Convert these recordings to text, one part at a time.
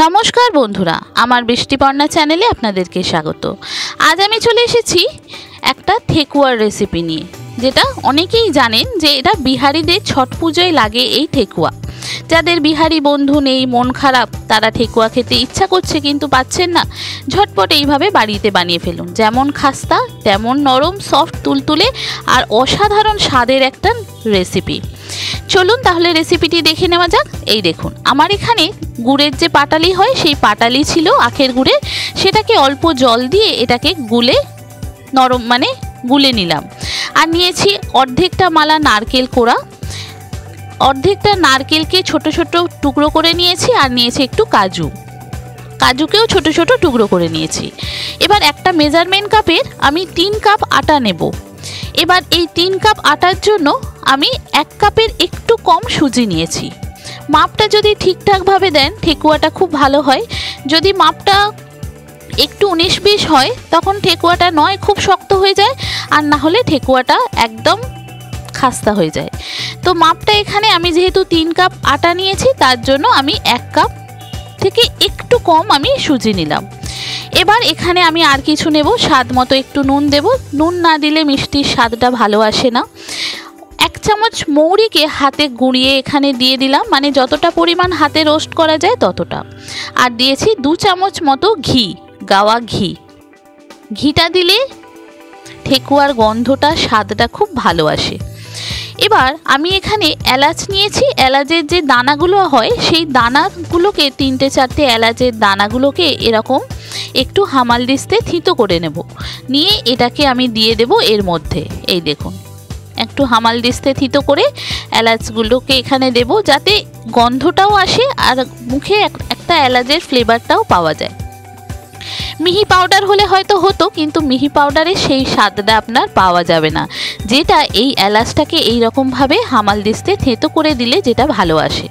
নমস্কার বন্ধুরা, আমার বৃষ্টিপর্ণা চ্যানেলে আপনাদেরকে স্বাগত। আজ আমি চলে এসেছি একটা ঠেকুয়ার রেসিপি নিয়ে, যেটা অনেকেই জানেন যে এটা বিহারিদের ছট পুজোয় লাগে। এই ঠেকুয়া, যাদের বিহারি বন্ধু নেই, মন খারাপ, তারা ঠেকুয়া খেতে ইচ্ছা করছে কিন্তু পাচ্ছেন না, ঝটপট এইভাবে বাড়িতে বানিয়ে ফেলুন। যেমন খাস্তা তেমন নরম, সফট, তুলতুলে আর অসাধারণ স্বাদের একটা রেসিপি। চলুন তাহলে রেসিপিটি দেখে নেওয়া যাক। এই দেখুন, আমার এখানে গুড়ের যে পাটালি হয় সেই পাটালি ছিল আখের গুড়ের, সেটাকে অল্প জল দিয়ে এটাকে গুলে নরম গুলে নিলাম। আর নিয়েছি অর্ধেকটা মালা নারকেল কোড়া, অর্ধেকটা নারকেলকে ছোট ছোট টুকরো করে নিয়েছি। আর নিয়েছি একটু কাজুকেও ছোট ছোট টুকরো করে নিয়েছি। এবার একটা মেজারমেন্ট কাপের আমি 3 কাপ আটা নেব। এবার এই 3 কাপ আটার জন্য আমি 1 কাপের একটু কম সুজি নিয়েছি। মাপটা যদি ঠিকঠাকভাবে দেন ঠেকুয়াটা খুব ভালো হয়। যদি মাপটা একটু 19-20 হয় তখন ঠেকুয়াটা নয় খুব শক্ত হয়ে যায়, আর না হলে ঠেকুয়াটা একদম খাস্তা হয়ে যায়। তো মাপটা এখানে আমি যেহেতু 3 কাপ আটা নিয়েছি, তার জন্য আমি 1 কাপ থেকে একটু কম আমি সুজি নিলাম। এবার এখানে আমি আর কিছু নেব, স্বাদ মতো একটু নুন দেব। নুন না দিলে মিষ্টির স্বাদটা ভালো আসে না। 1 চামচ মৌরিকে হাতে গুঁড়িয়ে এখানে দিয়ে দিলাম, যতটা পরিমাণ হাতে রোস্ট করা যায় ততটা। আর দিয়েছি 2 চামচ মতো ঘি, গাওয়া ঘি। ঘিটা দিলে ঠেকুয়ার গন্ধটা, স্বাদটা খুব ভালো আসে। এবার আমি এখানে এলাচ নিয়েছি। এলাচের যে দানাগুলো হয় সেই দানাগুলোকে 3-4টে এলাচের দানাগুলোকে এরকম একটু হামাল দিস্তে থিতো করে নেব। নিয়ে এটাকে আমি দিয়ে দেব এর মধ্যে। এই দেখুন, একটু হামাল দিস্তে থিতো করে এলাচগুলোকে এখানে দেব, যাতে গন্ধটাও আসে আর মুখে একটা এলাচের ফ্লেভারটাও পাওয়া যায়। মিহি পাউডার হলে হয়তো হতো, কিন্তু মিহি পাউডারে সেই স্বাদটা আপনার পাওয়া যাবে না, যেটা এই এলাচটাকে এইরকমভাবে হামাল দিস্তে থেঁতো করে দিলে যেটা ভালো আসে।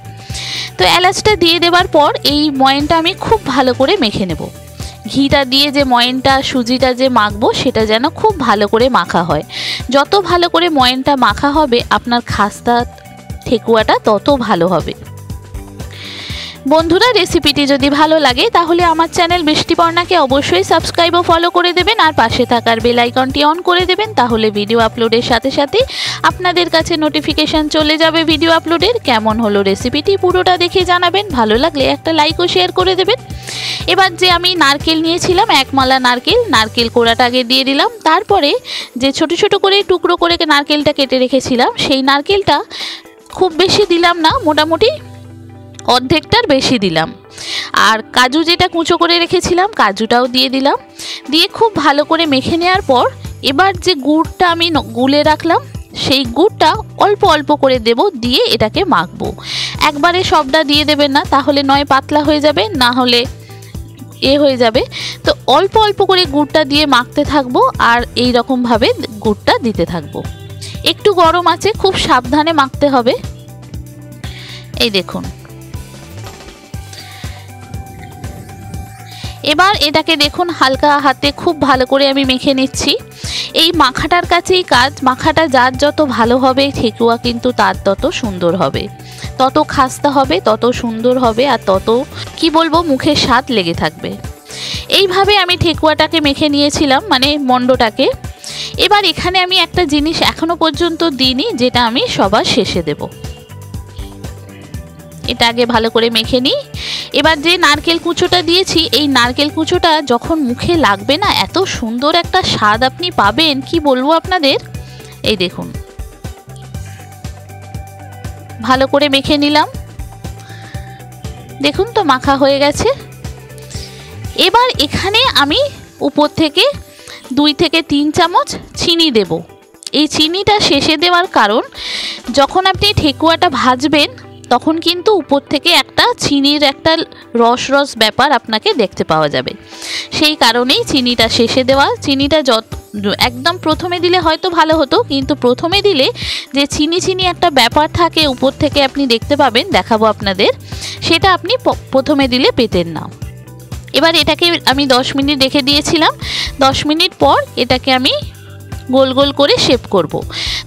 তো এলাচটা দিয়ে দেওয়ার পর এই ময়নটা আমি খুব ভালো করে মেখে নেব। ঘিটা দিয়ে যে ময়নটা, সুজিটা যে মাখবো সেটা যেন খুব ভালো করে মাখা হয়। যত ভালো করে ময়নটা মাখা হবে আপনার খাস্তা ঠেকুয়াটা তত ভালো হবে। বন্ধুরা, রেসিপিটি যদি ভালো লাগে তাহলে আমার চ্যানেল বৃষ্টিপর্ণাকে অবশ্যই সাবস্ক্রাইব ও ফলো করে দেবেন, আর পাশে থাকার বেল আইকনটি অন করে দেবেন। তাহলে ভিডিও আপলোডের সাথে সাথে আপনাদের কাছে নোটিফিকেশান চলে যাবে ভিডিও আপলোডের। কেমন হলো রেসিপিটি পুরোটা দেখে জানাবেন, ভালো লাগলে একটা লাইক ও শেয়ার করে দেবেন। এবার যে আমি নারকেল নিয়েছিলাম 1 মালা নারকেল কোড়াটা আগে দিয়ে দিলাম। তারপরে যে ছোট ছোট করে টুকরো করে নারকেলটা কেটে রেখেছিলাম সেই নারকেলটা খুব বেশি দিলাম না, মোটামুটি অর্ধেকটার বেশি দিলাম। আর কাজু যেটা কুচো করে রেখেছিলাম কাজুটাও দিয়ে দিলাম। দিয়ে খুব ভালো করে মেখে নেওয়ার পর এবার যে গুড়টা আমি গুলে রাখলাম সেই গুড়টা অল্প অল্প করে দেব, দিয়ে এটাকে মাখবো। একবারে সবটা দিয়ে দেবেন না, তাহলে নয় পাতলা হয়ে যাবে, না হলে হয়ে যাবে। তো অল্প অল্প করে গুড়টা দিয়ে মাখতে থাকবো, আর এই রকমভাবে গুড়টা দিতে থাকবো। একটু গরম আছে, খুব সাবধানে মাখতে হবে। এই দেখুন, এবার এটাকে দেখুন হালকা হাতে খুব ভালো করে আমি মেখে নিচ্ছি। এই মাখাটার কাছেই কাজ। মাখাটা যার যত ভালো হবে ঠেকুয়া কিন্তু তার তত সুন্দর হবে, তত খাস্তা হবে, তত সুন্দর হবে, আর তত কি বলবো মুখে স্বাদ লেগে থাকবে। এইভাবে আমি ঠেকুয়াটাকে মেখে নিয়েছিলাম, মন্ডটাকে। এবার এখানে আমি একটা জিনিস এখনো পর্যন্ত দিইনি, যেটা আমি সবার শেষে দেব। এটা আগে ভালো করে মেখে নিই। এবার যে নারকেল কুচোটা দিয়েছি, এই নারকেল কুচোটা যখন মুখে লাগবে না, এত সুন্দর একটা স্বাদ আপনি পাবেন, কি বলবো আপনাদের। এই দেখুন, ভালো করে মেখে নিলাম। দেখুন তো মাখা হয়ে গেছে। এবার এখানে আমি উপর থেকে 2-3 চামচ চিনি দেব। এই চিনিটা শেষে দেওয়ার কারণ, যখন আপনি ঠেকুয়াটা ভাজবেন তখন কিন্তু উপর থেকে একটা চিনির একটা রস ব্যাপার আপনাকে দেখতে পাওয়া যাবে। সেই কারণেই চিনিটা শেষে দেওয়া। চিনিটা একদম প্রথমে দিলে হয়তো ভালো হতো, কিন্তু প্রথমে দিলে যে চিনি একটা ব্যাপার থাকে উপর থেকে আপনি দেখতে পাবেন, দেখাবো আপনাদের, সেটা আপনি প্রথমে দিলে পেতেন না। এবার এটাকে আমি 10 মিনিট রেখে দিয়েছিলাম। 10 মিনিট পর এটাকে আমি গোল গোল করে শেপ করব।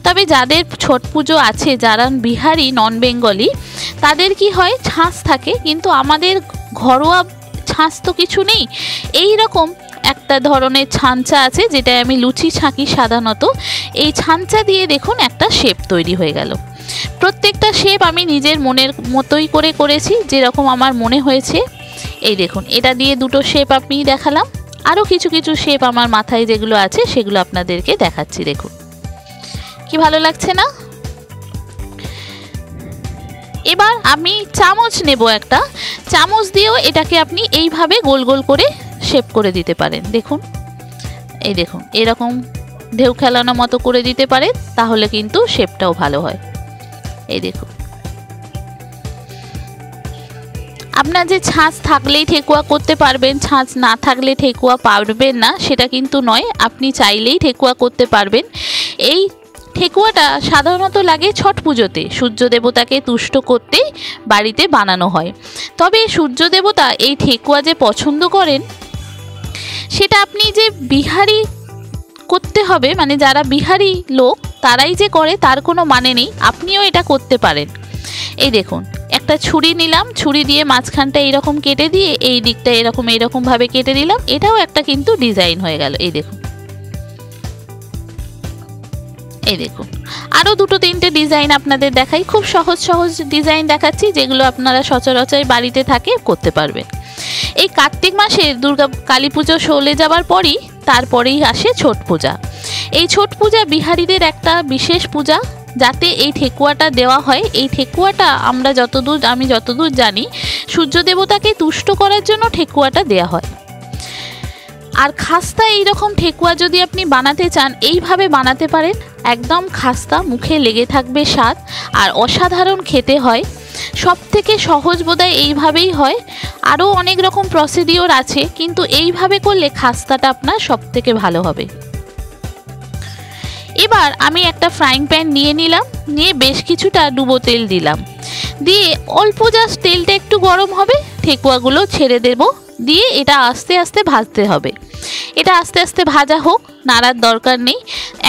তবে যাদের ছট পুজো আছে, যারা বিহারি নন বেঙ্গলি, তাদের কি হয় ছাঁচ থাকে, কিন্তু আমাদের ঘরোয়া ছাঁচ তো কিছু নেই, এই রকম একটা ধরনের ছাঁচা আছে যেটা আমি লুচি ছাঁকি সাধারণত। এই ছাঁচা দিয়ে দেখুন একটা শেপ তৈরি হয়ে গেল। প্রত্যেকটা শেপ আমি নিজের মনের মতোই করে করেছি, যেরকম আমার মনে হয়েছে। এই দেখুন, এটা দিয়ে দুটো শেপ আমি দেখালাম, আরও কিছু কিছু শেপ আমার মাথায় যেগুলো আছে সেগুলো আপনাদেরকে দেখাচ্ছি। দেখুন কি ভালো লাগছে না? এবার আমি চামচ নেব, একটা চামচ দিয়েও এটাকে আপনি এইভাবে গোল গোল করে শেপ করে দিতে পারেন। দেখুন, এই দেখুন এরকম ঢেউ খেলানো মতো করে দিতে পারেন, তাহলে কিন্তু শেপটাও ভালো হয়। এই দেখুন, আপনার যে ছাঁচ থাকলেই ঠেকুয়া করতে পারবেন, ছাঁচ না থাকলে ঠেকুয়া পারবেন না সেটা কিন্তু নয়, আপনি চাইলেই ঠেকুয়া করতে পারবেন। এই ঠেকুয়াটা সাধারণত লাগে ছট পুজোতে, সূর্য দেবতাকে তুষ্ট করতেই বাড়িতে বানানো হয়। তবে সূর্য দেবতা এই ঠেকুয়া যে পছন্দ করেন সেটা আপনি যে বিহারি করতে হবে, মানে যারা বিহারি লোক তারাই যে করে তার কোনো মানে নেই, আপনিও এটা করতে পারেন। এই দেখুন, একটা ছুরি নিলাম, ছুরি দিয়ে মাঝখানটা এইরকম কেটে দিয়ে এই দিকটা এরকম ভাবে কেটে দিলাম, এটাও একটা কিন্তু ডিজাইন হয়ে গেল। এই দেখুন, এই দেখুন আরও দুটো তিনটে ডিজাইন আপনাদের দেখাই, খুব সহজ সহজ ডিজাইন দেখাচ্ছি যেগুলো আপনারা সচরাচর বাড়িতে থাকে করতে পারবেন। এই কার্তিক মাসে দুর্গা কালী পুজো চলে যাবার পরই তারপরেই আসে ছট পূজা। এই ছট পূজা বিহারীদের একটা বিশেষ পূজা, যাতে এই ঠেকুয়াটা দেওয়া হয়। এই ঠেকুয়াটা আমি যতদূর জানি সূর্য দেবতাকে তুষ্ট করার জন্য ঠেকুয়াটা দেওয়া হয়। আর খাস্তা এইরকম ঠেকুয়া যদি আপনি বানাতে চান এইভাবে বানাতে পারেন, একদম খাস্তা, মুখে লেগে থাকবে স্বাদ, আর অসাধারণ খেতে হয়। সব থেকে সহজ বোধহয় এইভাবেই হয়, আরও অনেক রকম প্রসিডিওর আছে, কিন্তু এইভাবে করলে খাস্তাটা আপনার সব থেকে ভালো হবে। এবার আমি একটা ফ্রাইং প্যান নিয়ে নিলাম, নিয়ে বেশ কিছুটা ডুবো তেল দিলাম, দিয়ে অল্প জাস্ট তেলটা একটু গরম হবে, ঠেকুয়াগুলো ছেড়ে দেব, দিয়ে এটা আস্তে আস্তে ভাজতে হবে। এটা আস্তে আস্তে ভাজা হোক, নাড়ার দরকার নেই।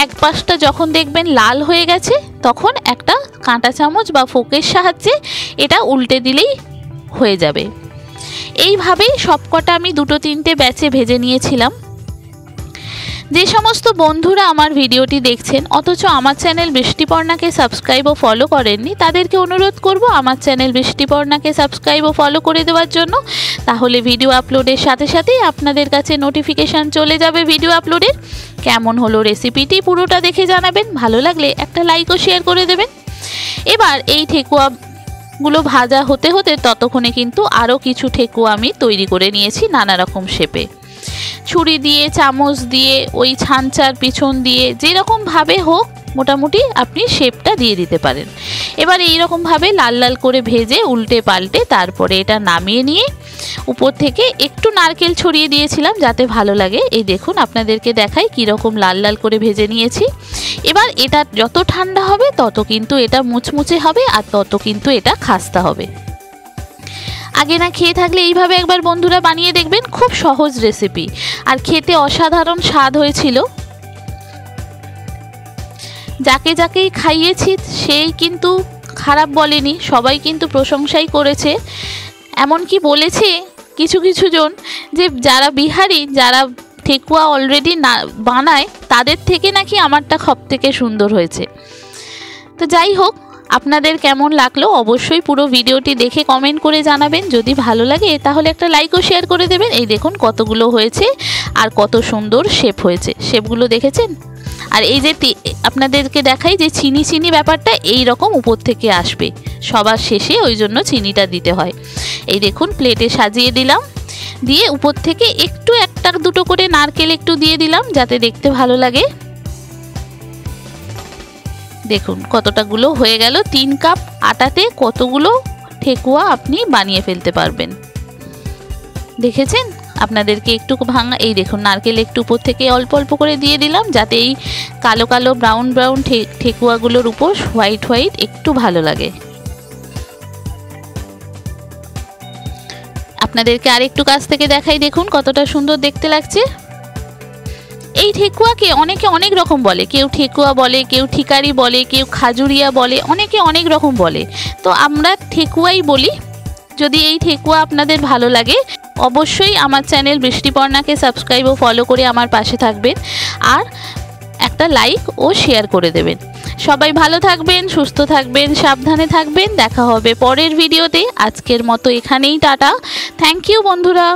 এক পাশটা যখন দেখবেন লাল হয়ে গেছে তখন একটা কাঁটা চামচ বা ফোকের সাহায্যে এটা উল্টে দিলেই হয়ে যাবে। এইভাবেই সবকটা আমি দুটো তিনটে ব্যাচে ভেজে নিয়েছিলাম। যে সমস্ত বন্ধুরা আমার ভিডিওটি দেখছেন অথচ আমার চ্যানেল বৃষ্টিপর্ণাকে সাবস্ক্রাইব ও ফলো করেননি, তাদেরকে অনুরোধ করব আমার চ্যানেল বৃষ্টিপর্ণাকে সাবস্ক্রাইব ও ফলো করে দেওয়ার জন্য। তাহলে ভিডিও আপলোডের সাথে সাথেই আপনাদের কাছে নোটিফিকেশান চলে যাবে ভিডিও আপলোডের। কেমন হলো রেসিপিটি পুরোটা দেখে জানাবেন, ভালো লাগলে একটা লাইক ও শেয়ার করে দেবেন। এবার এই ঠেকুয়াগুলো ভাজা হতে হতে ততক্ষণে কিন্তু আরও কিছু ঠেকুয়া আমি তৈরি করে নিয়েছি নানা রকম শেপে। ছুরি দিয়ে, চামচ দিয়ে, ওই ছাঁচার পিছন দিয়ে, যেরকমভাবে হোক মোটামুটি আপনি শেপটা দিয়ে দিতে পারেন। এবার এইরকমভাবে লাল লাল করে ভেজে উল্টে পাল্টে তারপরে এটা নামিয়ে নিয়ে উপর থেকে একটু নারকেল ছড়িয়ে দিয়েছিলাম যাতে ভালো লাগে। এই দেখুন আপনাদেরকে দেখাই কীরকম লাল লাল করে ভেজে নিয়েছি। এবার এটা যত ঠান্ডা হবে তত কিন্তু এটা মুচমুচে হবে, আর তত কিন্তু এটা খাস্তা হবে। আগে না খেয়ে থাকলে এইভাবে একবার বন্ধুরা বানিয়ে দেখবেন, খুব সহজ রেসিপি, আর খেতে অসাধারণ স্বাদ হয়েছিল। যাকে যাকেই খাইয়েছি সেই কিন্তু খারাপ বলেনি, সবাই কিন্তু প্রশংসাই করেছে। এমনকি বলেছে কিছু কিছু জন যে যারা বিহারি, যারা ঠেকুয়া অলরেডি না বানায়, তাদের থেকে নাকি আমারটা সব থেকে সুন্দর হয়েছে। তো যাই হোক, আপনাদের কেমন লাগলো অবশ্যই পুরো ভিডিওটি দেখে কমেন্ট করে জানাবেন। যদি ভালো লাগে তাহলে একটা লাইক ও শেয়ার করে দেবেন। এই দেখুন কতগুলো হয়েছে আর কত সুন্দর শেপ হয়েছে, শেপগুলো দেখেছেন? আর এই যে আপনাদেরকে দেখাই যে চিনি চিনি ব্যাপারটা এই রকম উপর থেকে আসবে সবার শেষে, ওই জন্য চিনিটা দিতে হয়। এই দেখুন প্লেটে সাজিয়ে দিলাম, দিয়ে উপর থেকে একটু একটা দুটো করে নারকেল একটু দিয়ে দিলাম যাতে দেখতে ভালো লাগে। দেখুন কতটাগুলো হয়ে গেল, 3 কাপ আটাতে কতগুলো ঠেকুয়া আপনি বানিয়ে ফেলতে পারবেন। দেখেছেন? আপনাদেরকে একটু ভাঙা, এই দেখুন নারকেল একটু উপর থেকে অল্প অল্প করে দিয়ে দিলাম যাতে এই কালো কালো ব্রাউন ব্রাউন ঠেকুয়াগুলোর উপর হোয়াইট হোয়াইট একটু ভালো লাগে। আপনাদেরকে আরেকটু কাছ থেকে দেখাই, দেখুন কতটা সুন্দর দেখতে লাগছে। এই ঠেকুয়াকে অনেকে অনেক রকম বলে, কেউ ঠেকুয়া বলে, কেউ ঠিকারি বলে, কেউ খাজুরিয়া বলে, অনেকে অনেক রকম বলে, তো আমরা ঠেকুয়াই বলি। যদি এই ঠেকুয়া আপনাদের ভালো লাগে অবশ্যই আমার চ্যানেল বৃষ্টিপর্ণাকে সাবস্ক্রাইব ও ফলো করে আমার পাশে থাকবেন আর একটা লাইক ও শেয়ার করে দেবেন। সবাই ভালো থাকবেন, সুস্থ থাকবেন, সাবধানে থাকবেন। দেখা হবে পরের ভিডিওতে। আজকের মতো এখানেই টাটা। থ্যাংক ইউ বন্ধুরা।